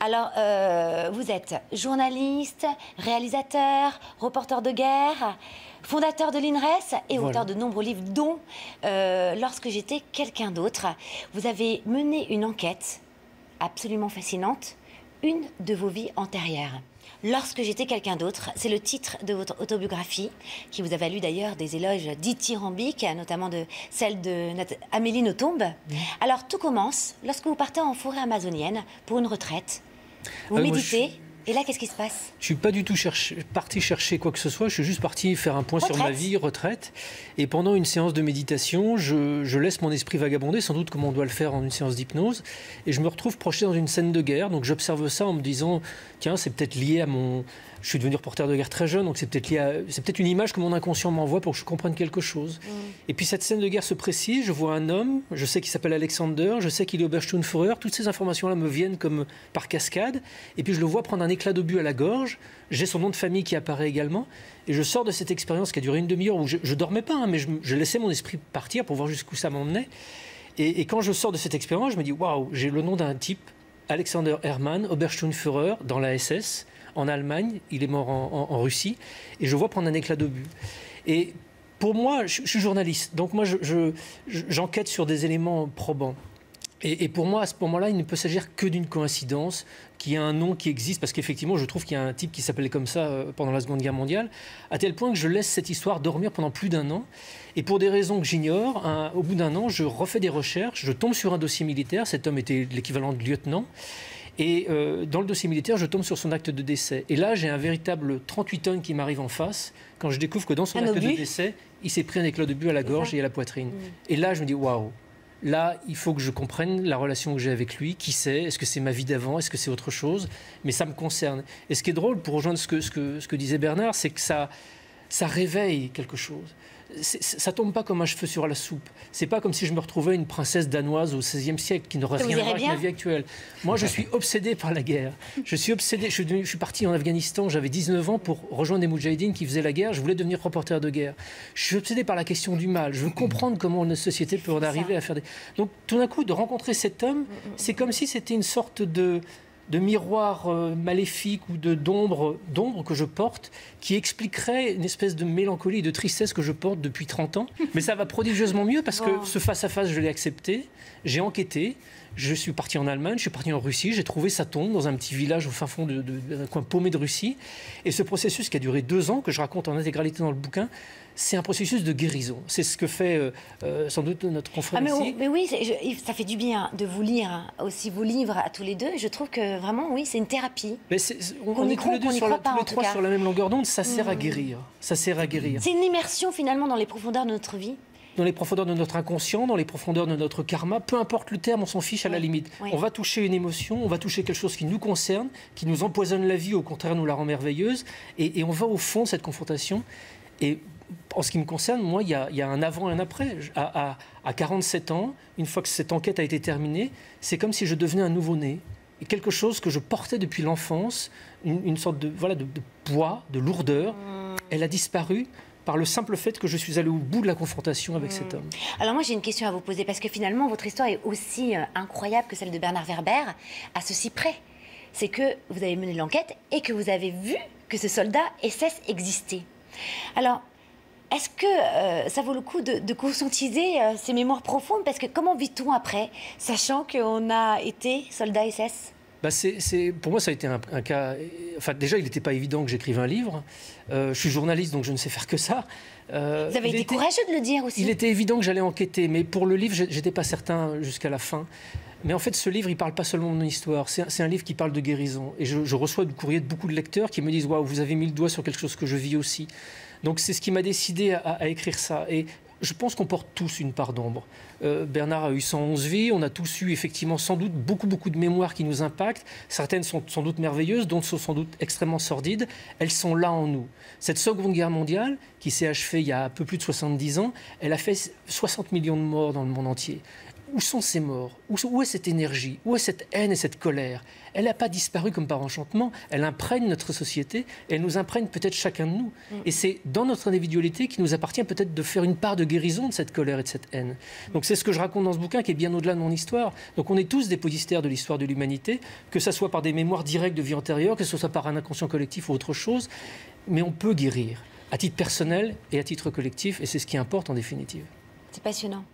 Alors, vous êtes journaliste, réalisateur, reporter de guerre, fondateur de l'INRES et auteur de nombreux livres, dont Lorsque j'étais quelqu'un d'autre. Vous avez mené une enquête absolument fascinante, une de vos vies antérieures. Lorsque j'étais quelqu'un d'autre, c'est le titre de votre autobiographie, qui vous a valu d'ailleurs des éloges dithyrambiques, notamment celle d'Amélie Nothomb. Alors tout commence lorsque vous partez en forêt amazonienne pour une retraite. Vous méditez, et là qu'est-ce qui se passe? Je ne suis pas du tout parti chercher quoi que ce soit, je suis juste parti faire un point sur ma vie, retraite. Et pendant une séance de méditation, je laisse mon esprit vagabonder, sans doute comme on doit le faire en une séance d'hypnose, et je me retrouve projeté dans une scène de guerre. Donc j'observe ça en me disant, tiens, c'est peut-être lié à mon... Je suis devenu reporter de guerre très jeune, donc c'est peut-être une image que mon inconscient m'envoie pour que je comprenne quelque chose. Et puis cette scène de guerre se précise, je vois un homme, je sais qu'il s'appelle Alexander, je sais qu'il est Obersturmführer, toutes ces informations-là me viennent comme par cascade, et puis je le vois prendre un éclat d'obus à la gorge, j'ai son nom de famille qui apparaît également, et je sors de cette expérience qui a duré une demi-heure, où je dormais pas, hein, mais je laissais mon esprit partir pour voir jusqu'où ça m'emmenait. Et quand je sors de cette expérience, je me dis, waouh, j'ai le nom d'un type, Alexander Hermann, Obersturmführer, dans la SS, en Allemagne, il est mort en Russie, et je vois prendre un éclat d'obus. Et pour moi, je suis journaliste, donc moi j'enquête sur des éléments probants. Et pour moi, à ce moment-là, il ne peut s'agir que d'une coïncidence, qu'il y ait un nom qui existe, parce qu'effectivement, je trouve qu'il y a un type qui s'appelait comme ça pendant la Seconde Guerre mondiale, à tel point que je laisse cette histoire dormir pendant plus d'un an. Et pour des raisons que j'ignore, au bout d'un an, je refais des recherches, je tombe sur un dossier militaire, cet homme était l'équivalent de lieutenant, et dans le dossier militaire, je tombe sur son acte de décès. Et là, j'ai un véritable 38 tonnes qui m'arrive en face, quand je découvre que dans son acte de décès, il s'est pris un éclat d'obus à la gorge et à la poitrine. Et là, je me dis, waouh, là, il faut que je comprenne la relation que j'ai avec lui, qui c'est, est-ce que c'est ma vie d'avant, est-ce que c'est autre chose, mais ça me concerne. Et ce qui est drôle, pour rejoindre ce que disait Bernard, c'est que ça réveille quelque chose. Ça tombe pas comme un cheveu sur la soupe. C'est pas comme si je me retrouvais une princesse danoise au XVIe siècle qui n'aurait rien à voir avec ma vie actuelle. Moi, je suis obsédé par la guerre. Je suis obsédé. Je suis parti en Afghanistan, j'avais 19 ans pour rejoindre des moudjahidines qui faisaient la guerre. Je voulais devenir reporter de guerre. Je suis obsédé par la question du mal. Je veux comprendre comment une société peut en arriver à faire des... Donc, tout d'un coup, de rencontrer cet homme, c'est comme si c'était une sorte de miroir maléfique ou d'ombre que je porte, qui expliquerait une espèce de mélancolie et de tristesse que je porte depuis 30 ans. Mais ça va prodigieusement mieux parce que ce face-à-face, je l'ai accepté, j'ai enquêté, je suis parti en Allemagne, je suis parti en Russie, j'ai trouvé sa tombe dans un petit village au fin fond d'un coin paumé de Russie. Et ce processus qui a duré 2 ans, que je raconte en intégralité dans le bouquin, c'est un processus de guérison. C'est ce que fait sans doute notre confrère ici. Mais oui, ça fait du bien de vous lire aussi vos livres à tous les deux. Je trouve que vraiment, oui, c'est une thérapie. Mais on est tous les deux tous les trois sur la même longueur d'onde. Ça sert à guérir. Ça sert à guérir. C'est une immersion finalement dans les profondeurs de notre vie. Dans les profondeurs de notre inconscient, dans les profondeurs de notre karma, peu importe le terme, on s'en fiche à la limite. On va toucher une émotion, on va toucher quelque chose qui nous concerne, qui nous empoisonne la vie, au contraire nous la rend merveilleuse, et on va au fond de cette confrontation. Et en ce qui me concerne, moi, il y a un avant et un après. À 47 ans, une fois que cette enquête a été terminée, c'est comme si je devenais un nouveau-né. Et quelque chose que je portais depuis l'enfance, une sorte de poids, de lourdeur, elle a disparu par le simple fait que je suis allé au bout de la confrontation avec cet homme. Alors moi, j'ai une question à vous poser, parce que finalement, votre histoire est aussi incroyable que celle de Bernard Werber, à ceci près. C'est que vous avez mené l'enquête et que vous avez vu que ce soldat SS existait. Alors, est-ce que ça vaut le coup de conscientiser ces mémoires profondes? Parce que comment vit-on après, sachant qu'on a été soldat SS? Pour moi, ça a été un cas... Enfin, déjà, il n'était pas évident que j'écrive un livre. Je suis journaliste, donc je ne sais faire que ça. Vous avez été courageux de le dire aussi. Il était évident que j'allais enquêter, mais pour le livre, je n'étais pas certain jusqu'à la fin. Mais en fait, ce livre, il ne parle pas seulement de mon histoire. C'est un livre qui parle de guérison. Et je reçois du courrier de beaucoup de lecteurs qui me disent « Waouh, vous avez mis le doigt sur quelque chose que je vis aussi ». Donc c'est ce qui m'a décidé à écrire ça. Et je pense qu'on porte tous une part d'ombre. Bernard a eu 111 vies, on a tous eu effectivement sans doute beaucoup de mémoires qui nous impactent. Certaines sont sans doute merveilleuses, d'autres sont sans doute extrêmement sordides. Elles sont là en nous. Cette Seconde Guerre mondiale, qui s'est achevée il y a un peu plus de 70 ans, elle a fait 60 millions de morts dans le monde entier. où sont ces morts? Où est cette énergie? Où est cette haine et cette colère? Elle n'a pas disparu comme par enchantement. Elle imprègne notre société et elle nous imprègne peut-être chacun de nous. Et c'est dans notre individualité qu'il nous appartient peut-être de faire une part de guérison de cette colère et de cette haine. Donc c'est ce que je raconte dans ce bouquin qui est bien au-delà de mon histoire. Donc on est tous dépositaires de l'histoire de l'humanité, que ce soit par des mémoires directes de vie antérieure, que ce soit par un inconscient collectif ou autre chose. Mais on peut guérir à titre personnel et à titre collectif et c'est ce qui importe en définitive. C'est passionnant.